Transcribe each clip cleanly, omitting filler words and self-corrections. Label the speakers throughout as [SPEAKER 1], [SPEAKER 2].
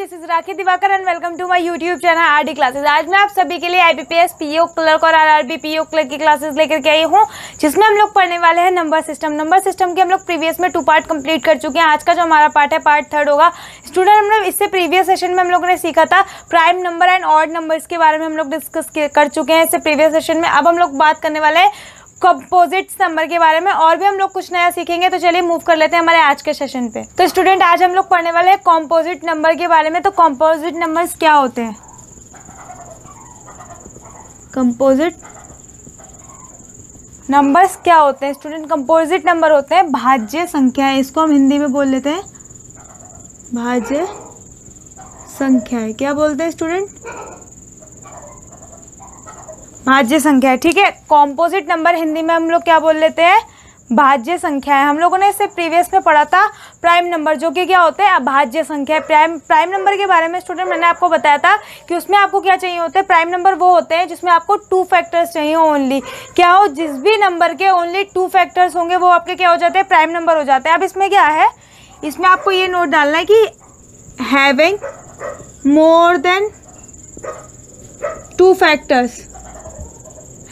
[SPEAKER 1] This is Rakhi Diwakar and welcome to my YouTube channel RD classes. आज मैं आप सभी के लिए आईबीपीएस पीओ क्लर्क और आरआरबी पीओ क्लर्क की क्लासेस लेकर के आई हूँ, जिसमें हम लोग पढ़ने वाले हैं नंबर सिस्टम। नंबर सिस्टम के हम लोग प्रीवियस में 2 पार्ट कंप्लीट कर चुके हैं। आज का जो हमारा पार्ट है पार्ट 3 होगा। स्टूडेंट, हम लोग इससे प्रीवियस सेशन में हम लोगों ने सीखा था prime number and odd numbers के बारे में हम लोग डिस्कस कर चुके हैं इससे प्रीवियस सेशन में। अब हम लोग बात करने वाले हैं कंपोजिट नंबर के बारे में, और भी हम लोग कुछ नया सीखेंगे। तो चलिए मूव कर लेते हैं हमारे आज के सेशन पे। तो स्टूडेंट, आज हम लोग पढ़ने वाले हैं कंपोजिट नंबर के बारे में। तो कंपोजिट नंबर्स क्या होते हैं? कंपोजिट नंबर्स क्या होते हैं स्टूडेंट? कंपोजिट नंबर होते हैं भाज्य संख्याएं। इसको हम हिंदी में बोल लेते हैं भाज्य संख्याएं। क्या बोलते हैं स्टूडेंट? भाज्य संख्या है। ठीक है, कॉम्पोजिट नंबर हिंदी में हम लोग क्या बोल लेते हैं? भाज्य संख्या है। हम लोगों ने इससे प्रीवियस में पढ़ा था प्राइम नंबर, जो कि क्या होते हैं? अभाज्य संख्या। प्राइम नंबर के बारे में स्टूडेंट मैंने आपको बताया था कि उसमें आपको क्या चाहिए होते हैं? प्राइम नंबर वो होते हैं जिसमें आपको 2 फैक्टर्स चाहिए ओनली। क्या हो? जिस भी नंबर के ओनली 2 फैक्टर्स होंगे वो आपके क्या हो जाते हैं? प्राइम नंबर हो जाते हैं। अब इसमें क्या है? इसमें आपको ये नोट डालना है कि हैविंग मोर देन 2 फैक्टर्स।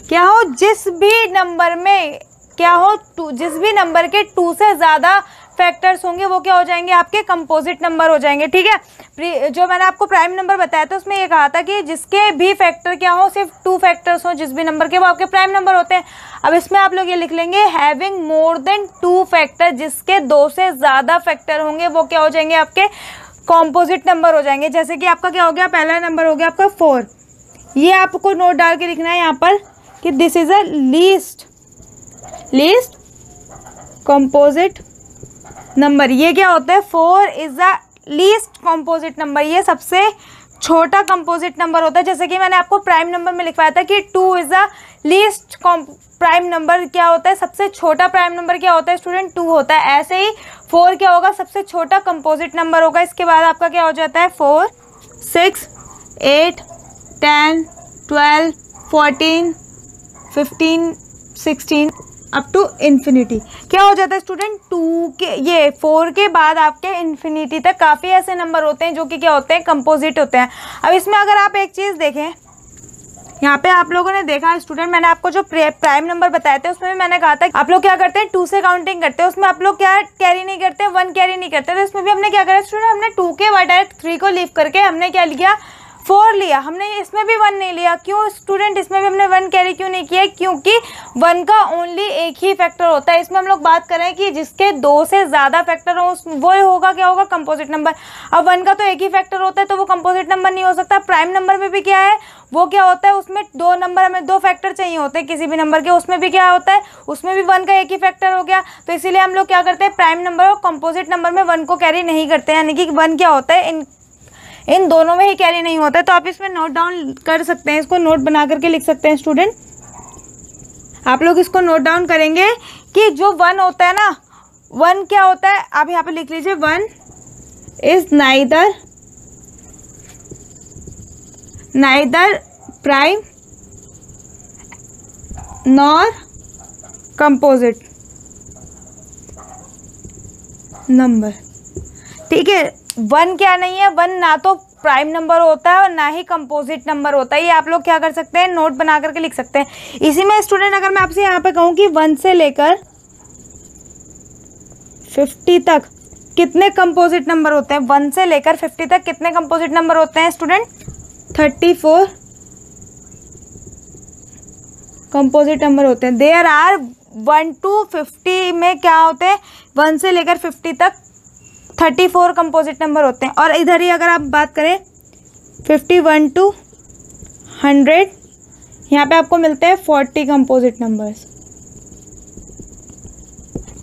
[SPEAKER 1] क्या हो? जिस भी नंबर में क्या हो? जिस भी नंबर के 2 से ज़्यादा फैक्टर्स होंगे वो क्या हो जाएंगे? आपके कंपोजिट नंबर हो जाएंगे। ठीक है, जो मैंने आपको प्राइम नंबर बताया था उसमें ये कहा था कि जिसके भी फैक्टर क्या हो, सिर्फ 2 फैक्टर्स हो जिस भी नंबर के, वो आपके प्राइम नंबर होते हैं। अब इसमें आप लोग ये लिख लेंगे हैविंग मोर देन 2 फैक्टर। जिसके 2 से ज़्यादा फैक्टर होंगे वो क्या हो जाएंगे? आपके कॉम्पोजिट नंबर हो जाएंगे। जैसे कि आपका क्या हो गया? पहला नंबर हो गया आपका 4। ये आपको नोट डाल के लिखना है यहाँ पर कि this is a least composite number. ये क्या होता है? 4 is the least composite number. ये सबसे छोटा कंपोजिट नंबर होता है। जैसे कि मैंने आपको प्राइम नंबर में लिखवाया था कि 2 is the least prime number. क्या होता है? सबसे छोटा प्राइम नंबर क्या होता है स्टूडेंट? 2 होता है। ऐसे ही 4 क्या होगा? सबसे छोटा कंपोजिट नंबर होगा। इसके बाद आपका क्या हो जाता है? 4, 6, 8, 10, 12, 14, 15, 16 अप टू इन्फिनिटी। क्या हो जाता है स्टूडेंट? 2 के ये 4 के बाद आपके इन्फिनिटी तक काफ़ी ऐसे नंबर होते हैं जो कि क्या होते हैं? कंपोजिट होते हैं। अब इसमें अगर आप एक चीज़ देखें, यहाँ पे आप लोगों ने देखा स्टूडेंट, मैंने आपको जो प्राइम नंबर बताए थे उसमें भी मैंने कहा था आप लोग क्या करते हैं? 2 से काउंटिंग करते हैं। उसमें आप लोग क्या कैरी नहीं करते? 1 कैरी नहीं करते। तो इसमें भी हमने क्या करा स्टूडेंट? हमने 2 के बाद डायरेक्ट 3 को लीव करके हमने क्या लिया? 4 लिया। हमने इसमें भी 1 नहीं लिया। क्यों स्टूडेंट? इसमें भी हमने 1 कैरी क्यों नहीं किया? क्योंकि 1 का ओनली एक ही फैक्टर होता है। इसमें हम लोग बात करें कि जिसके 2 से ज़्यादा फैक्टर हो वो होगा क्या होगा? Composite number. अब 1 का तो एक ही फैक्टर होता है तो वो कंपोजिट नंबर नहीं हो सकता। प्राइम नंबर में भी क्या है? वो क्या होता है? उसमें 2 नंबर, हमें 2 फैक्टर चाहिए होते हैं किसी भी नंबर के। उसमें भी क्या होता है? उसमें भी 1 का एक ही फैक्टर हो गया। तो इसीलिए हम लोग क्या करते हैं? प्राइम नंबर और कंपोजिट नंबर में 1 को कैरी नहीं करते हैं। यानी कि 1 क्या होता है? इन दोनों में ही कैरी नहीं होता है। तो आप इसमें नोट डाउन कर सकते हैं, इसको नोट बना करके लिख सकते हैं स्टूडेंट। आप लोग इसको नोट डाउन करेंगे कि जो 1 होता है ना, 1 क्या होता है? आप यहाँ पे लिख लीजिए 1 is neither prime nor composite number. ठीक है, 1 क्या नहीं है? 1 ना तो प्राइम नंबर होता है और ना ही कंपोजिट नंबर होता है। ये आप लोग क्या कर सकते हैं? नोट बना करके लिख सकते हैं। इसी में स्टूडेंट अगर मैं आपसे यहाँ पे कहूँ कि 1 से लेकर 50 तक कितने कंपोजिट नंबर होते हैं? 1 से लेकर 50 तक कितने कंपोजिट नंबर होते हैं स्टूडेंट? 34 कंपोजिट नंबर होते हैं। देयर आर 1 to 50 में क्या होते हैं? 1 से लेकर 50 तक 34 कंपोजिट नंबर होते हैं। और इधर ही अगर आप बात करें 51 to 100, यहाँ पे आपको मिलते हैं 40 कंपोजिट नंबर्स।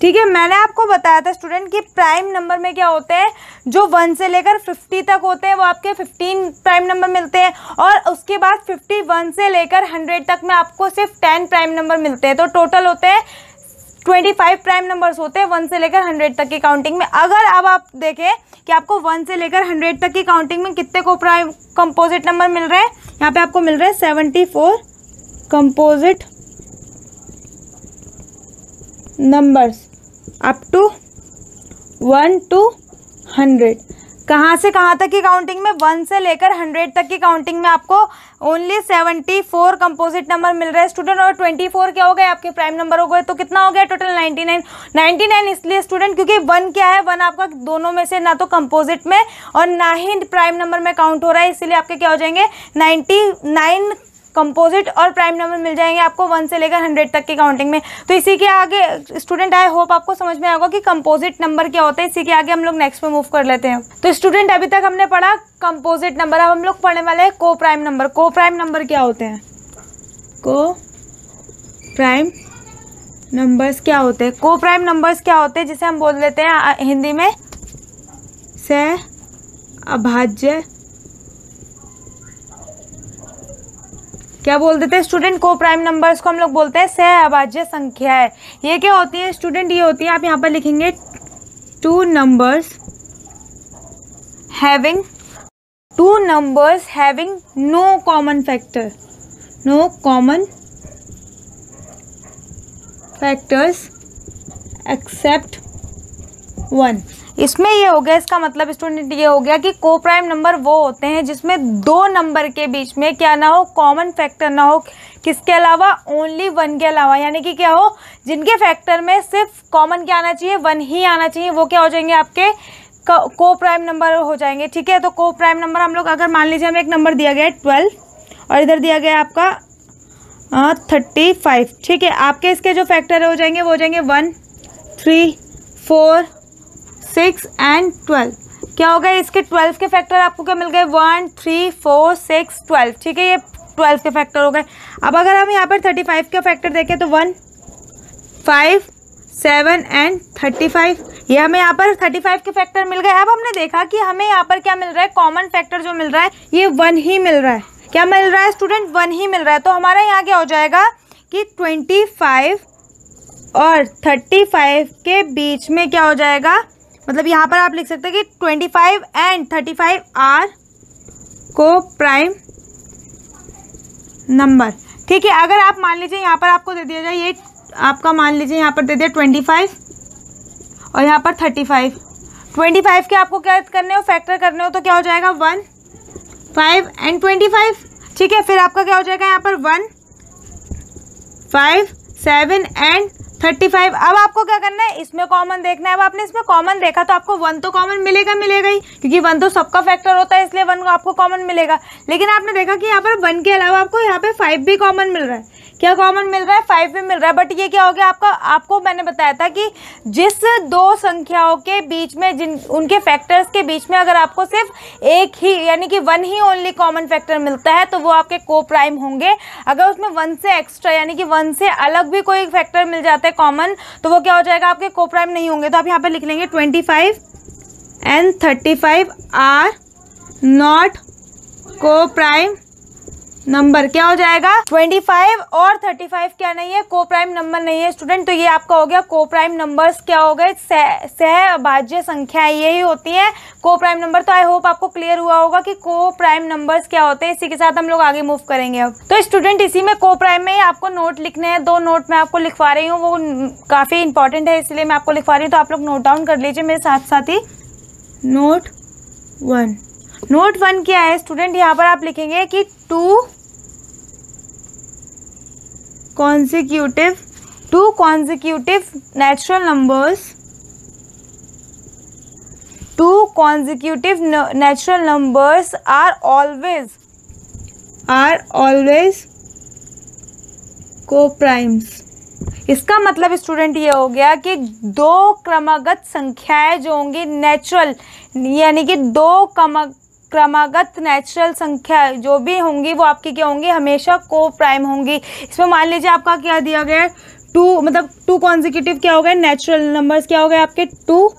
[SPEAKER 1] ठीक है, मैंने आपको बताया था स्टूडेंट कि प्राइम नंबर में क्या होते हैं? जो 1 से लेकर 50 तक होते हैं वो आपके 15 प्राइम नंबर मिलते हैं, और उसके बाद 51 से लेकर 100 तक में आपको सिर्फ 10 प्राइम नंबर मिलते हैं। तो टोटल होते हैं 25 प्राइम नंबर्स होते हैं 1 से लेकर 100 तक की काउंटिंग में। अगर अब आप देखें कि आपको 1 से लेकर 100 तक की काउंटिंग में कितने को प्राइम कंपोजिट नंबर मिल रहे हैं? यहाँ पे आपको मिल रहे हैं 74 composite numbers up to 1 to 100। कहाँ से कहाँ तक की काउंटिंग में, 1 से लेकर 100 तक की काउंटिंग में आपको ओनली 74 कंपोजिट नंबर मिल रहे हैं स्टूडेंट। और 24 क्या हो गए आपके प्राइम नंबर हो गए, तो कितना हो गया टोटल 99 इसलिए स्टूडेंट क्योंकि 1 क्या है, 1 आपका दोनों में से ना तो कंपोजिट में और ना ही प्राइम नंबर में काउंट हो रहा है, इसीलिए आपके क्या हो जाएंगे 99 कंपोजिट और प्राइम नंबर मिल जाएंगे आपको 1 से लेकर 100 तक की काउंटिंग में। तो इसी के आगे स्टूडेंट आई होप आपको समझ में आएगा कि कंपोजिट नंबर क्या होता है। इसी के आगे हम लोग नेक्स्ट पे मूव कर लेते हैं। तो स्टूडेंट अभी तक हमने पढ़ा कंपोजिट नंबर, अब हम लोग पढ़ने वाले हैं को प्राइम नंबर। को प्राइम नंबर क्या होते हैं, को प्राइम नंबर्स क्या होते हैं, को प्राइम नंबर्स क्या होते हैं, जिसे हम बोल देते हैं हिंदी में सहअभाज्य, क्या बोल देते हैं स्टूडेंट, को प्राइम नंबर्स को हम लोग बोलते हैं सहअभाज्य संख्या है। ये क्या होती है स्टूडेंट, ये होती है, आप यहाँ पर लिखेंगे 2 numbers having no common factor, no common factors except 1। इसमें ये हो गया, इसका मतलब स्टूडेंट ये हो गया कि को प्राइम नंबर वो होते हैं जिसमें 2 नंबर के बीच में क्या ना हो, कॉमन फैक्टर ना हो, किसके अलावा, ओनली 1 के अलावा, यानी कि क्या हो, जिनके फैक्टर में सिर्फ कॉमन क्या आना चाहिए, 1 ही आना चाहिए, वो क्या हो जाएंगे आपके को प्राइम नंबर हो जाएंगे। ठीक है, तो को प्राइम नंबर हम लोग अगर मान लीजिए हमें एक नंबर दिया गया है 12 और इधर दिया गया है आपका 35। ठीक है, आपके इसके जो फैक्टर हो जाएंगे वो हो जाएंगे 1, 3, 4, 6 एंड 12। क्या हो गए इसके 12 के फैक्टर आपको क्या मिल गए, 1, 3, 4, 6, 12। ठीक है, ये 12 के फैक्टर हो गए। अब अगर हम यहाँ पर 35 का फैक्टर देखें तो 1, 5, 7 एंड 35, ये हमें यहाँ पर 35 के फैक्टर मिल गए। अब हमने देखा कि हमें यहाँ पर क्या मिल रहा है, कॉमन फैक्टर जो मिल रहा है ये 1 ही मिल रहा है। क्या मिल रहा है स्टूडेंट, 1 ही मिल रहा है। तो हमारा यहाँ क्या हो जाएगा कि 25 और 35 के बीच में क्या हो जाएगा, मतलब यहाँ पर आप लिख सकते हैं कि 25 एंड 35 आर को प्राइम नंबर। ठीक है, अगर आप मान लीजिए यहाँ पर आपको दे दिया जाए, ये आपका मान लीजिए यहाँ पर दे दिया 25 और यहाँ पर 35। 25 के आपको क्या करने हो, फैक्टर करने हो, तो क्या हो जाएगा 1, 5 एंड 25। ठीक है, फिर आपका क्या हो जाएगा यहाँ पर 1, 5, 7 एंड 35। अब आपको क्या करना है, इसमें कॉमन देखना है। अब आपने इसमें कॉमन देखा तो आपको 1 तो कॉमन मिलेगा ही, क्योंकि 1 तो सबका फैक्टर होता है, इसलिए 1 को आपको कॉमन मिलेगा। लेकिन आपने देखा कि यहाँ पर 1 के अलावा आपको यहाँ पे 5 भी कॉमन मिल रहा है। क्या कॉमन मिल रहा है, 5 भी मिल रहा है। बट ये क्या हो गया आपको मैंने बताया था कि जिस 2 संख्याओं के बीच में, जिन उनके फैक्टर्स के बीच में अगर आपको सिर्फ एक ही यानी कि 1 ही ओनली कॉमन फैक्टर मिलता है तो वो आपके को प्राइम होंगे। अगर उसमें 1 से एक्स्ट्रा यानी कि 1 से अलग भी कोई फैक्टर मिल जाता है कॉमन, तो वो क्या हो जाएगा, आपके को प्राइम नहीं होंगे। तो आप यहाँ पर लिख लेंगे 25 एंड 35 आर नॉट को प्राइम नंबर। क्या हो जाएगा, 25 और 35 क्या नहीं है, को प्राइम नंबर नहीं है स्टूडेंट। तो ये आपका हो गया को प्राइम नंबर्स क्या हो गए, सहअभाज्य संख्याएं यही होती हैं को प्राइम नंबर। तो आई होप आपको क्लियर हुआ होगा कि को प्राइम नंबर्स क्या होते हैं। इसी के साथ हम लोग आगे मूव करेंगे। अब तो स्टूडेंट इसी में को प्राइम में ही आपको नोट लिखने हैं। 2 नोट मैं आपको लिखवा रही हूँ, वो काफ़ी इंपॉर्टेंट है इसलिए मैं आपको लिखवा रही हूँ, तो आप लोग नोट डाउन कर लीजिए मेरे साथ साथ ही। नोट 1 क्या है स्टूडेंट, यहाँ पर आप लिखेंगे कि 2 consecutive natural numbers are always co-primes। इसका मतलब स्टूडेंट ये हो गया कि 2 क्रमागत संख्याएं जो होंगी नेचुरल, यानी कि 2 क्रमागत नेचुरल संख्या जो भी होंगी वो आपकी क्या होंगी, हमेशा को प्राइम होंगी। इसमें मान लीजिए आपका क्या दिया गया है 2, मतलब 2 कॉन्जिक्यूटिव क्या हो गए नेचुरल नंबर्स, क्या हो गए आपके 2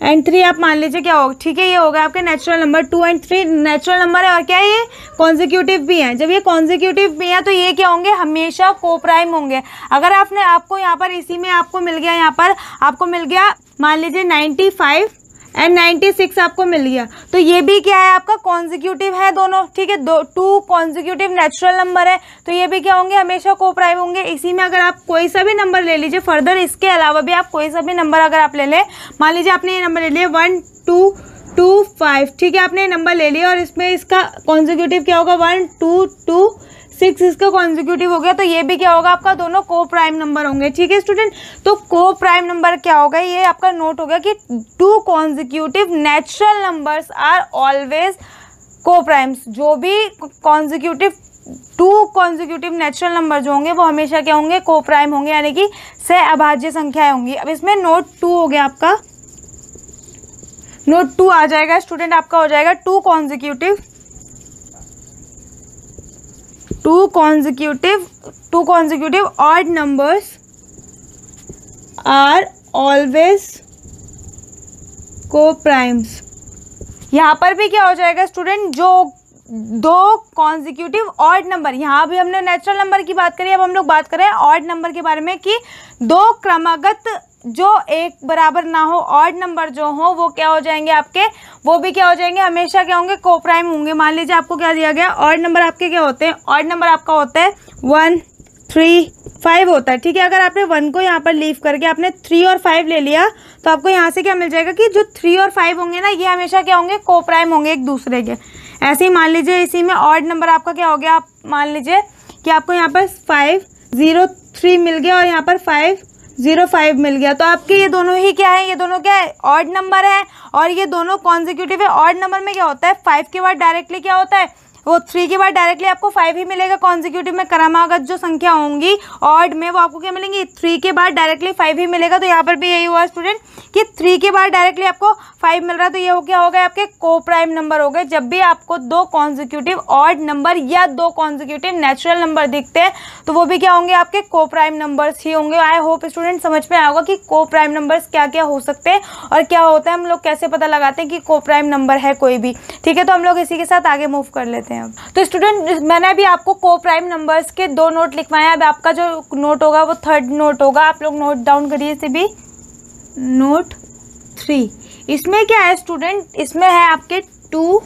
[SPEAKER 1] एंड 3। आप मान लीजिए क्या होगा, ठीक है, ये हो गया आपके natural number 2 and 3 natural number है। और क्या है, ये कॉन्जिक्यूटिव भी हैं। जब ये कॉन्जिक्यूटिव भी हैं तो ये क्या होंगे, हमेशा को प्राइम होंगे। अगर आपको यहाँ पर इसी में आपको मिल गया, यहाँ पर आपको मिल गया मान लीजिए 95 एंड 96 आपको मिल गया, तो ये भी क्या है आपका कॉन्जिक्यूटिव है दोनों। ठीक है, 2 कॉन्जिक्यूटिव नेचुरल नंबर है, तो ये भी क्या होंगे, हमेशा को प्राइम होंगे। इसी में अगर आप कोई सा भी नंबर ले लीजिए, फर्दर इसके अलावा भी आप कोई सा भी नंबर अगर आप ले लें, मान लीजिए आपने ये नंबर ले लिया 1, 2, 2 5, ठीक है, आपने नंबर ले लिया और इसमें इसका कॉन्जिक्यूटिव क्या होगा 1 2 2 6 इसका कॉन्जिक्यूटिव हो गया, तो ये भी क्या होगा आपका दोनों को प्राइम नंबर होंगे। ठीक है स्टूडेंट, तो को प्राइम नंबर क्या होगा, ये आपका नोट हो गया कि 2 consecutive natural numbers are always coprimes. जो भी कॉन्जिक्यूटिव 2 कॉन्जिक्यूटिव नेचुरल नंबर जो होंगे वो हमेशा क्या होंगे, को प्राइम होंगे, यानी कि सहअभाज्य संख्याएं होंगी। अब इसमें नोट 2 हो गया आपका, नोट 2 आ जाएगा स्टूडेंट, आपका हो जाएगा 2 consecutive odd numbers are always coprimes. यहाँ पर भी क्या हो जाएगा स्टूडेंट, जो 2 कॉन्जिक्यूटिव ऑड नंबर, यहाँ भी हमने नेचुरल नंबर की बात करी, अब हम लोग बात करें ऑड नंबर के बारे में कि 2 क्रमागत जो एक बराबर ना हो ऑड नंबर जो हो वो क्या हो जाएंगे आपके, वो भी क्या हो जाएंगे, हमेशा क्या होंगे, को प्राइम होंगे। मान लीजिए आपको क्या दिया गया, ऑड नंबर आपके क्या होते हैं, ऑड नंबर आपका होता है 1 3 5 होता है। ठीक है, अगर आपने 1 को यहाँ पर लीव करके आपने 3 और 5 ले लिया तो आपको यहाँ से क्या मिल जाएगा कि जो 3 और 5 होंगे ना ये हमेशा क्या होंगे, को प्राइम होंगे एक दूसरे के। ऐसे ही मान लीजिए इसी में ऑड नंबर आपका क्या हो गया, आप मान लीजिए कि आपको यहाँ पर 5 0 3 मिल गया और यहाँ पर 5 0 5 मिल गया, तो आपके ये दोनों ही क्या है, ये दोनों क्या है, ऑड नंबर है और ये दोनों कॉन्जिक्यूटिव है। ऑड नंबर में क्या होता है, 5 के बाद डायरेक्टली क्या होता है, वो 3 के बाद डायरेक्टली आपको 5 ही मिलेगा। कॉन्जिक्यूटिव में क्रमागत जो संख्या होंगी ऑड में वो आपको क्या मिलेंगी, 3 के बाद डायरेक्टली 5 ही मिलेगा। तो यहाँ पर भी यही हुआ स्टूडेंट कि 3 के बाद डायरेक्टली आपको 5 मिल रहा है, तो ये क्या हो गया, आपके को प्राइम नंबर हो गए। जब भी आपको 2 कॉन्जिक्यूटिव ऑड नंबर या 2 कॉन्जिक्यूटिव नेचुरल नंबर दिखते हैं तो वो भी क्या होंगे, आपके को प्राइम नंबर्स ही होंगे। आई होप स्टूडेंट समझ में आएगा कि को प्राइम नंबर्स क्या क्या हो सकते हैं और क्या होता है, हम लोग कैसे पता लगाते हैं कि को प्राइम नंबर है कोई भी। ठीक है, तो हम लोग इसी के साथ आगे मूव कर लेते हैं। तो स्टूडेंट मैंने अभी आपको को प्राइम नंबर्स के 2 नोट लिखवाए हैं, अब आपका जो नोट होगा वो 3rd नोट होगा, आप लोग नोट डाउन करिए इसे भी, नोट 3। इसमें क्या है स्टूडेंट, इसमें है आपके 2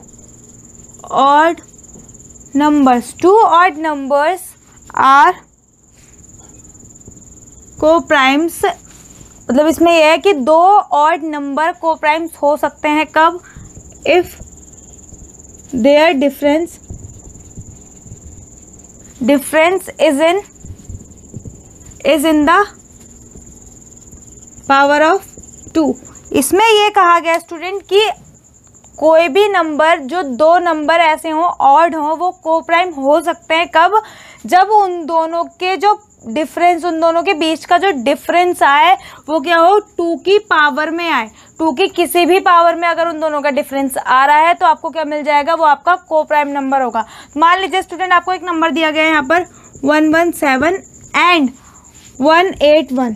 [SPEAKER 1] odd numbers. 2 odd numbers are coprimes, मतलब इसमें यह है कि 2 ऑड नंबर को प्राइम्स हो सकते हैं कब, if there difference is in the power of 2। इसमें ये कहा गया स्टूडेंट कि कोई भी नंबर जो 2 नंबर ऐसे हों ऑड हों वो को प्राइम हो सकते हैं कब, जब उन दोनों के जो डिफरेंस, उन दोनों के बीच का जो डिफरेंस आए वो क्या हो, 2 की पावर में आए। 2 की किसी भी पावर में अगर उन दोनों का डिफरेंस आ रहा है तो आपको क्या मिल जाएगा, वो आपका को प्राइम नंबर होगा। मान लीजिए स्टूडेंट आपको एक नंबर दिया गया है यहाँ पर 117 एंड 181।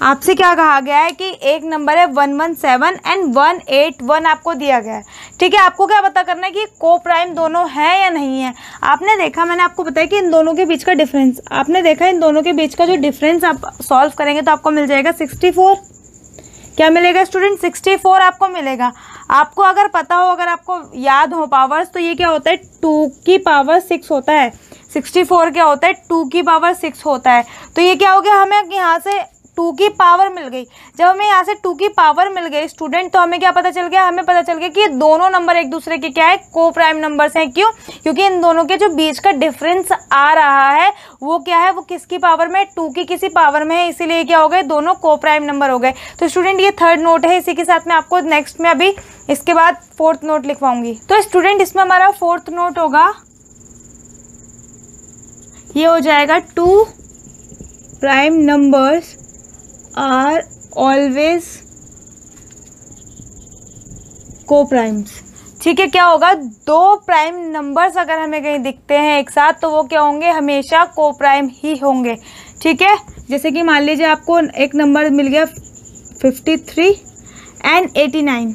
[SPEAKER 1] आपसे क्या कहा गया है कि एक नंबर है 117 एंड 181 आपको दिया गया है। ठीक है, आपको क्या पता करना है कि को प्राइम दोनों है या नहीं है। आपने देखा, मैंने आपको बताया कि इन दोनों के बीच का डिफरेंस, आपने देखा इन दोनों के बीच का जो डिफरेंस आप सॉल्व करेंगे तो आपको मिल जाएगा 64। क्या मिलेगा स्टूडेंट, 64 आपको मिलेगा। आपको अगर पता हो, अगर आपको याद हो पावर्स, तो ये क्या होता है 2 की पावर 6 होता है। 64 क्या होता है, 2 की पावर 6 होता है। तो ये क्या हो गया, हमें यहाँ से 2 की पावर मिल गई। जब हमें यहाँ से 2 की पावर मिल गई स्टूडेंट, तो हमें क्या पता चल गया, हमें पता चल गया कि दोनों नंबर एक दूसरे के क्या है, को प्राइम नंबर्स हैं। क्यों, क्योंकि इन दोनों के जो बीच का डिफरेंस आ रहा है वो क्या है, वो किसकी पावर में, 2 की किसी पावर में है, इसीलिए क्या हो गए, दोनों को प्राइम नंबर हो गए। तो स्टूडेंट ये 3rd नोट है, इसी के साथ में आपको नेक्स्ट में अभी इसके बाद 4th नोट लिखवाऊंगी। तो स्टूडेंट इसमें हमारा 4th नोट होगा, ये हो जाएगा 2 प्राइम नंबर्स आर ऑलवेज को प्राइम्स। ठीक है, क्या होगा, 2 प्राइम नंबर्स अगर हमें कहीं दिखते हैं एक साथ तो वो क्या होंगे, हमेशा को प्राइम ही होंगे। ठीक है, जैसे कि मान लीजिए आपको एक नंबर मिल गया 53 एंड 89,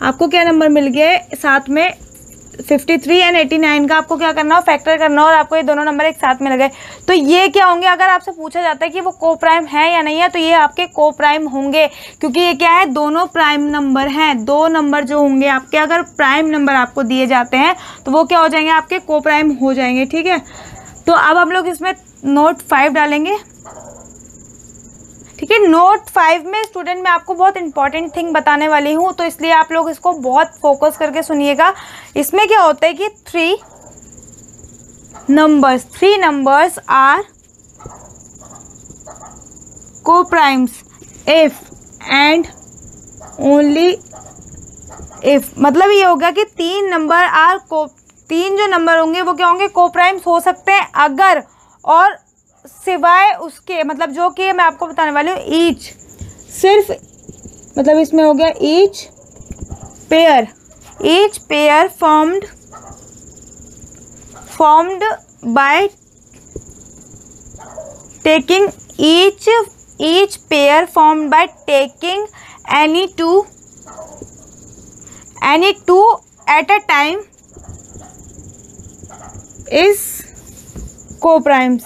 [SPEAKER 1] आपको क्या नंबर मिल गया साथ में 53 एंड 89 का आपको क्या करना हो, फैक्टर करना हो, और आपको ये दोनों नंबर एक साथ मिल गए। तो ये क्या होंगे, अगर आपसे पूछा जाता है कि वो को प्राइम है या नहीं है तो ये आपके को प्राइम होंगे, क्योंकि ये क्या है, दोनों प्राइम नंबर हैं। 2 नंबर जो होंगे आपके, अगर प्राइम नंबर आपको दिए जाते हैं तो वो क्या हो जाएंगे, आपके को प्राइम हो जाएंगे। ठीक है, तो अब हम लोग इसमें नोट 5 डालेंगे। ठीक है। नोट 5 में स्टूडेंट मैं आपको बहुत इंपॉर्टेंट थिंग बताने वाली हूँ, तो इसलिए आप लोग इसको बहुत फोकस करके सुनिएगा। इसमें क्या होता है कि three numbers are co-primes if and only if, मतलब ये होगा कि तीन जो नंबर होंगे वो क्या होंगे, co-primes हो सकते हैं अगर और सिवाय उसके, मतलब जो कि मैं आपको बताने वाली हूँ ईच, सिर्फ मतलब इसमें हो गया each pair formed by taking each pair formed by taking any two at a time is co-primes।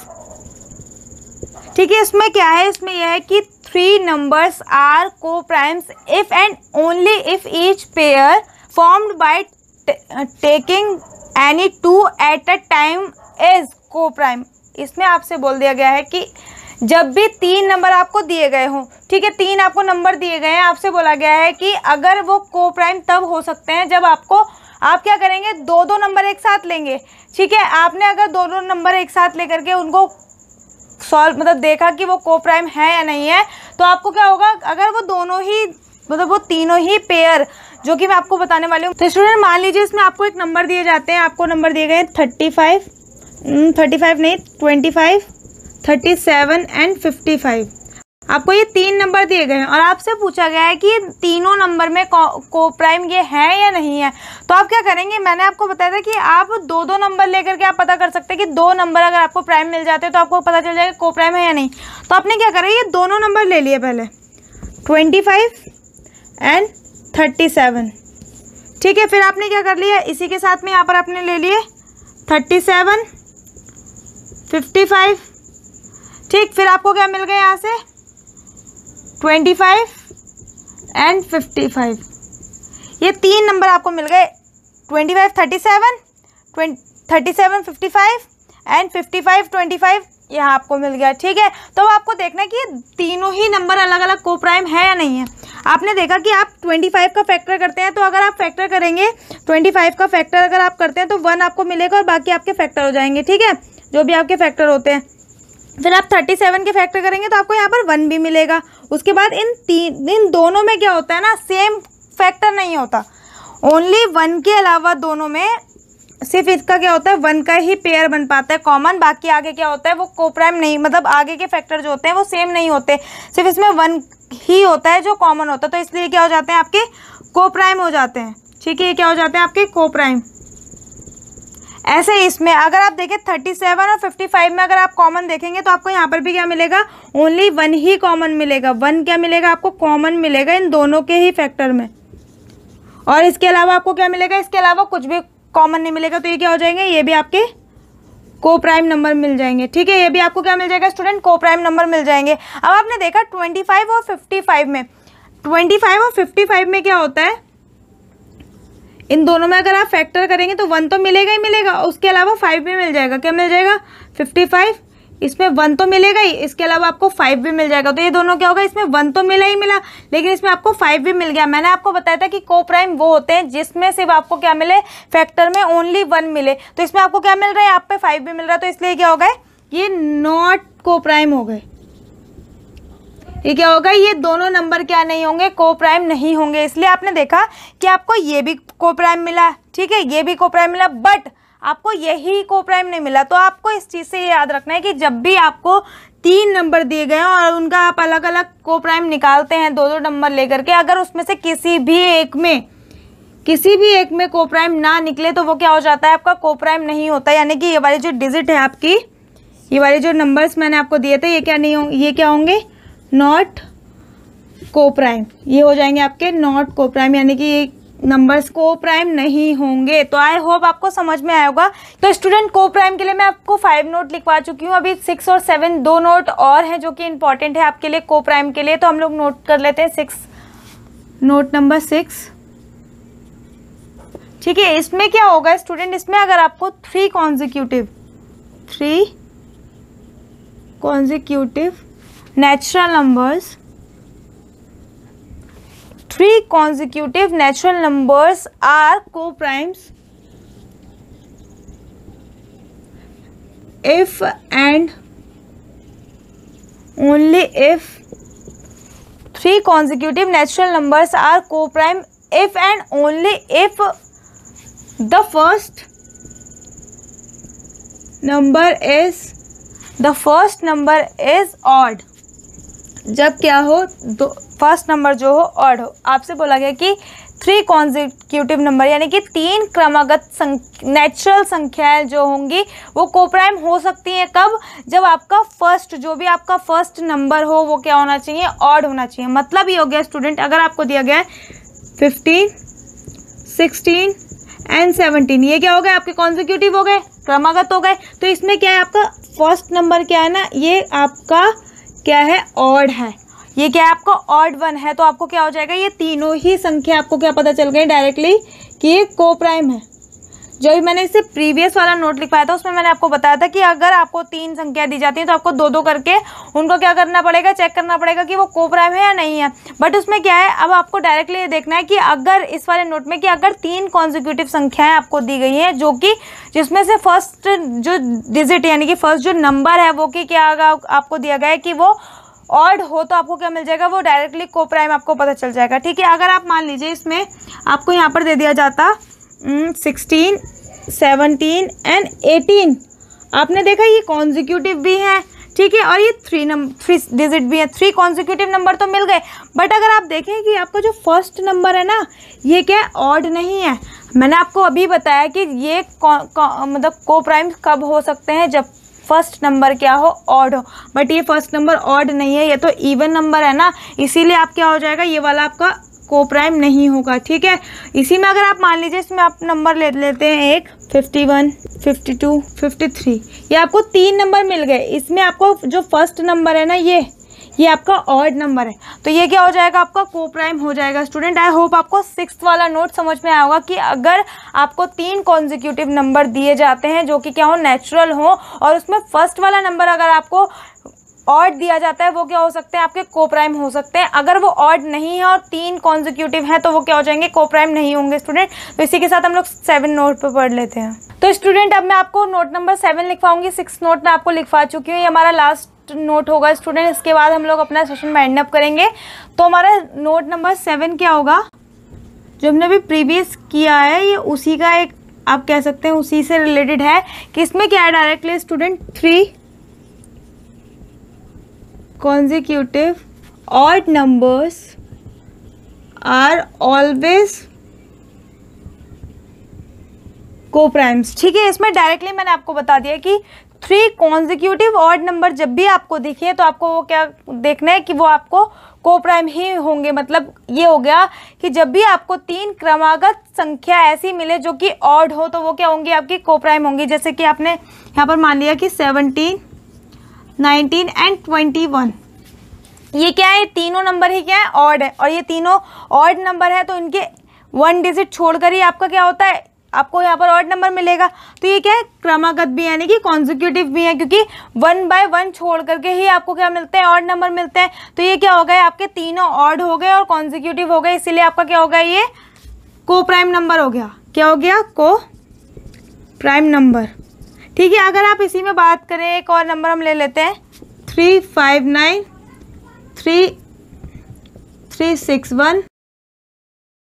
[SPEAKER 1] ठीक है। इसमें क्या है, इसमें यह है कि three numbers are co-primes if and only if each pair formed by taking any two at a time is co-prime। इसमें आपसे बोल दिया गया है कि जब भी तीन नंबर आपको दिए गए हों, ठीक है, तीन आपको नंबर दिए गए हैं, आपसे बोला गया है कि अगर वो co-prime तब हो सकते हैं जब आप क्या करेंगे, दो नंबर एक साथ लेंगे। ठीक है। आपने अगर दो नंबर एक साथ लेकर के उनको सॉल्व मतलब देखा कि वो co-prime है या नहीं है, तो आपको क्या होगा, अगर वो दोनों ही मतलब वो तीनों ही पेयर जो कि मैं आपको बताने वाली हूँ। तो स्टूडेंट मान लीजिए इसमें आपको एक नंबर दिए जाते हैं, आपको नंबर दिए गए 35 नहीं 25, 37 एंड 55। आपको ये तीन नंबर दिए गए हैं और आपसे पूछा गया है कि तीनों नंबर में co-prime ये है या नहीं है। तो आप क्या करेंगे, मैंने आपको बताया था कि आप दो नंबर लेकर के आप पता कर सकते हैं कि दो नंबर अगर आपको प्राइम मिल जाते हैं तो आपको पता चल जाएगा co-prime है या नहीं। तो आपने क्या करा, ये दोनों नंबर ले लिए पहले 25 एंड 37। ठीक है। फिर आपने क्या कर लिया, इसी के साथ में यहाँ पर आपने ले लिए 37, 55। ठीक। फिर आपको क्या मिल गया यहाँ से 25 एंड 55। ये तीन नंबर आपको मिल गए 25, 37, 55 एंड 55, 25 यहाँ आपको मिल गया। ठीक है। तो आपको देखना है कि तीनों ही नंबर अलग अलग co-prime है या नहीं है। आपने देखा कि आप 25 का फैक्टर करते हैं, तो अगर आप फैक्टर करेंगे 25 का फैक्टर अगर आप करते हैं तो 1 आपको मिलेगा और बाकी आपके फैक्टर हो जाएंगे। ठीक है, जो भी आपके फैक्टर होते हैं। फिर आप 37 के फैक्टर करेंगे तो आपको यहाँ पर 1 भी मिलेगा। उसके बाद इन दोनों में क्या होता है ना, सेम फैक्टर नहीं होता, ओनली 1 के अलावा दोनों में सिर्फ इसका क्या होता है 1 का ही पेयर बन पाता है कॉमन। बाकी आगे क्या होता है वो co-prime नहीं, मतलब आगे के फैक्टर जो होते हैं वो सेम नहीं होते, सिर्फ इसमें 1 ही होता है जो कॉमन होता है। तो इसलिए क्या हो जाते हैं आपके co-prime हो जाते हैं। ठीक है। ये क्या हो जाते हैं आपके co-prime। ऐसे इसमें अगर आप देखें 37 और 55 में अगर आप कॉमन देखेंगे तो आपको यहाँ पर भी क्या मिलेगा, ओनली 1 ही कॉमन मिलेगा। 1 क्या मिलेगा आपको, कॉमन मिलेगा इन दोनों के ही फैक्टर में। और इसके अलावा आपको क्या मिलेगा, इसके अलावा कुछ भी कॉमन नहीं मिलेगा। तो ये क्या हो जाएंगे, ये भी आपके co-prime नंबर मिल जाएंगे। ठीक है। ये भी आपको क्या मिल जाएगा स्टूडेंट, co-prime नंबर मिल जाएंगे। अब आपने देखा 25 और 55 में, 25 और 55 में क्या होता है, इन दोनों में अगर आप फैक्टर करेंगे तो 1 तो मिलेगा ही मिलेगा, उसके अलावा 5 भी मिल जाएगा। क्या मिल जाएगा 55, इसमें 1 तो मिलेगा ही, इसके अलावा आपको 5 भी मिल जाएगा। तो ये दोनों क्या होगा, इसमें 1 तो मिला ही मिला, लेकिन इसमें आपको 5 भी मिल गया। मैंने आपको बताया था कि co-prime वो होते हैं जिसमें सिर्फ आपको क्या मिले, फैक्टर में ओनली 1 मिले। तो इसमें आपको क्या मिल रहा है, आप पे 5 भी मिल रहा है, तो इसलिए क्या हो गए, ये नॉट co-prime हो गए। ये क्या होगा, ये दोनों नंबर क्या नहीं होंगे, co-prime नहीं होंगे। इसलिए आपने देखा कि आपको ये भी co-prime मिला, ठीक है, ये भी co-prime मिला, बट आपको यही co-prime नहीं मिला। तो आपको इस चीज़ से ये याद रखना है कि जब भी आपको 3 नंबर दिए गए हैं और उनका आप अलग अलग co-prime निकालते हैं, दो नंबर लेकर के, अगर उसमें से किसी भी एक में co-prime ना निकले तो वो क्या हो जाता है, आपका co-prime नहीं होता। यानी कि ये वाली जो डिजिट है आपकी, ये वाले जो नंबर्स मैंने आपको दिए थे, ये क्या नहीं होंगे, ये क्या होंगे, नॉट co-prime। ये हो जाएंगे आपके नॉट co-prime, यानी कि ये नंबर्स co-prime नहीं होंगे। तो आई होप आपको समझ में आया होगा। तो स्टूडेंट co-prime के लिए मैं आपको 5 नोट लिखवा चुकी हूँ, अभी 6 और 7 2 नोट और हैं जो कि इंपॉर्टेंट है आपके लिए co-prime के लिए। तो हम लोग नोट कर लेते हैं 6, नोट नंबर 6। ठीक है। इसमें क्या होगा स्टूडेंट, इसमें अगर आपको 3 consecutive natural numbers, 3 consecutive natural numbers are co-primes if and only if 3 consecutive natural numbers are co-prime if and only if the first number is odd। जब क्या हो, फर्स्ट नंबर जो हो ऑड हो। आपसे बोला गया कि 3 कॉन्जिक्यूटिव नंबर यानी कि 3 क्रमागत नेचुरल संख्याएं जो होंगी वो कोप्राइम हो सकती हैं। कब? जब आपका फर्स्ट, जो भी आपका फर्स्ट नंबर हो वो क्या होना चाहिए, ऑड होना चाहिए। मतलब ये हो गया स्टूडेंट, अगर आपको दिया गया है 15, 16 एंड 17, ये क्या हो गए आपके कॉन्जिक्यूटिव हो गए, क्रमागत हो गए। तो इसमें क्या है, आपका फर्स्ट नंबर क्या है ना, ये आपका क्या है, ऑड है। ये क्या है आपका ऑड 1 है। तो आपको क्या हो जाएगा, ये तीनों ही संख्या आपको क्या पता चल गई डायरेक्टली कि ये कोप्राइम है। जो भी मैंने इससे प्रीवियस वाला नोट लिखवाया था उसमें मैंने आपको बताया था कि अगर आपको 3 संख्या दी जाती है तो आपको 2-2 करके उनको क्या करना पड़ेगा, चेक करना पड़ेगा कि वो कोप्राइम है या नहीं है। बट उसमें क्या है, अब आपको डायरेक्टली ये देखना है कि अगर इस वाले नोट में कि अगर 3 कॉन्जिक्यूटिव संख्याएं आपको दी गई हैं जो कि जिसमें से फर्स्ट जो डिजिट यानी कि फर्स्ट जो नंबर है वो कि क्या आपको दिया गया है कि वो ऑड हो, तो आपको क्या मिल जाएगा, वो डायरेक्टली कोप्राइम आपको पता चल जाएगा। ठीक है, अगर आप मान लीजिए इसमें आपको यहाँ पर दे दिया जाता 16, 17 एंड 18, आपने देखा ये कॉन्जिक्यूटिव भी है, ठीक है, और ये 3 डिजिट भी है, 3 कॉन्जिक्यूटिव नंबर तो मिल गए। बट अगर आप देखें कि आपका जो फर्स्ट नंबर है ना, ये क्या ऑड नहीं है। मैंने आपको अभी बताया कि ये मतलब कोप्राइम कब हो सकते हैं, जब फर्स्ट नंबर क्या हो, ऑड हो। बट ये फर्स्ट नंबर ऑड नहीं है, ये तो इवन नंबर है ना, इसीलिए आप क्या हो जाएगा, ये वाला आपका कोप्राइम नहीं होगा। ठीक है, इसी में अगर आप मान लीजिए इसमें आप नंबर ले लेते हैं एक 51, 52, 53, ये आपको 3 नंबर मिल गए। इसमें आपको जो फर्स्ट नंबर है ना, ये आपका ऑड नंबर है, तो ये क्या हो जाएगा, आपका कोप्राइम हो जाएगा। स्टूडेंट आई होप आपको 6th वाला नोट समझ में आया होगा कि अगर आपको 3 कॉन्जिक्यूटिव नंबर दिए जाते हैं जो कि क्या हो, नेचुरल हो, और उसमें फर्स्ट वाला नंबर अगर आपको ऑड दिया जाता है वो क्या हो सकते हैं, आपके कोप्राइम हो सकते हैं। अगर वो ऑड नहीं है और 3 कॉन्जिक्यूटिव है तो वो क्या हो जाएंगे, कोप्राइम नहीं होंगे। स्टूडेंट तो इसी के साथ हम लोग 7 नोट पे पढ़ लेते हैं। तो स्टूडेंट अब मैं आपको नोट नंबर 7 लिखवाऊंगी, 6 नोट मैं आपको लिखवा चुकी हूँ, ये हमारा लास्ट नोट होगा स्टूडेंट। इसके बाद हम लोग अपना सेशन वाइंड अप करेंगे। तो हमारा नोट नंबर 7 क्या होगा, जो हमने अभी प्रीवियस किया है ये उसी का एक आप कह सकते हैं उसी से रिलेटेड है कि इसमें क्या है directly student, 3 consecutive odd numbers are always co-primes। ठीक है, इसमें डायरेक्टली मैंने आपको बता दिया कि 3 consecutive odd नंबर जब भी आपको दिखे तो आपको वो क्या देखना है कि वो आपको कोप्राइम ही होंगे। मतलब ये हो गया कि जब भी आपको 3 क्रमागत संख्या ऐसी मिले जो कि ऑड हो तो वो क्या होंगी, आपकी कोप्राइम होंगी। जैसे कि आपने यहाँ पर मान लिया कि 17, 19 एंड 21, ये क्या है, तीनों नंबर ही क्या है, ऑड है, और ये तीनों ऑड नंबर है तो इनके 1 डिजिट छोड़कर ही आपका क्या होता है, आपको यहाँ पर ऑड नंबर मिलेगा। तो ये क्या है, क्रमागत भी यानी कि कॉन्जिक्यूटिव भी है, क्योंकि 1 बाय 1 छोड़ करके ही आपको क्या मिलते हैं, ऑड नंबर मिलते हैं। तो ये क्या हो गए, आपके तीनों ऑड हो गए और कॉन्जिक्यूटिव हो गए, इसीलिए आपका क्या हो गया, ये कोप्राइम नंबर हो गया। क्या हो गया, कोप्राइम नंबर। ठीक है, अगर आप इसी में बात करें एक और नंबर हम ले लेते हैं 359, 361,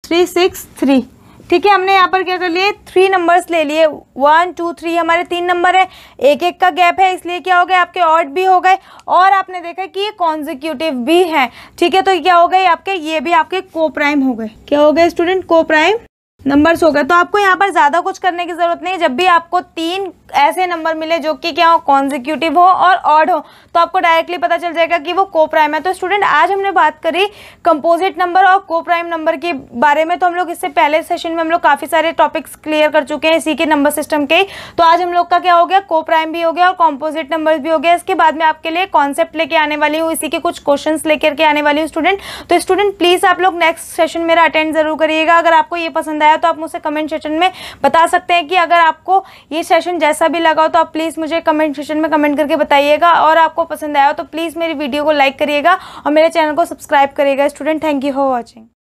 [SPEAKER 1] 363। ठीक है, हमने यहाँ पर क्या कर लिए, 3 नंबर्स ले लिए, 1 2 3 हमारे 3 नंबर है, एक एक का गैप है, इसलिए क्या हो गए, आपके ऑड भी हो गए और आपने देखा कि ये कॉन्जिक्यूटिव भी है। ठीक है, तो क्या हो गए आपके, ये भी आपके कोप्राइम हो गए। क्या हो गए स्टूडेंट, कोप्राइम नंबर्स हो गए। तो आपको यहाँ पर ज़्यादा कुछ करने की ज़रूरत नहीं है। जब भी आपको 3 ऐसे नंबर मिले जो कि क्या हो, कॉन्जिक्यूटिव हो और ऑड हो, तो आपको डायरेक्टली पता चल जाएगा कि वो कोप्राइम है। तो स्टूडेंट आज हमने बात करी कंपोजिट नंबर और कोप्राइम नंबर के बारे में। तो हम लोग इससे पहले सेशन में हम लोग काफ़ी सारे टॉपिक्स क्लियर कर चुके हैं इसी के नंबर सिस्टम के। तो आज हम लोग का क्या हो गया, कोप्राइम भी हो गया और कॉम्पोजिट नंबर भी हो गया। इसके बाद में आपके लिए कॉन्सेप्ट लेके आने वाली हूँ, इसी के कुछ क्वेश्चन लेकर के आने वाली हूँ स्टूडेंट। तो स्टूडेंट प्लीज़ आप लोग नेक्स्ट सेशन मेरा अटेंड जरूर करिएगा। अगर आपको ये पसंद आया आया तो आप मुझसे कमेंट सेक्शन में बता सकते हैं कि अगर आपको ये सेशन जैसा भी लगा हो तो आप प्लीज़ मुझे कमेंट सेक्शन में कमेंट करके बताइएगा, और आपको पसंद आया हो तो प्लीज़ मेरी वीडियो को लाइक करिएगा और मेरे चैनल को सब्सक्राइब करिएगा। Student, thank you for watching.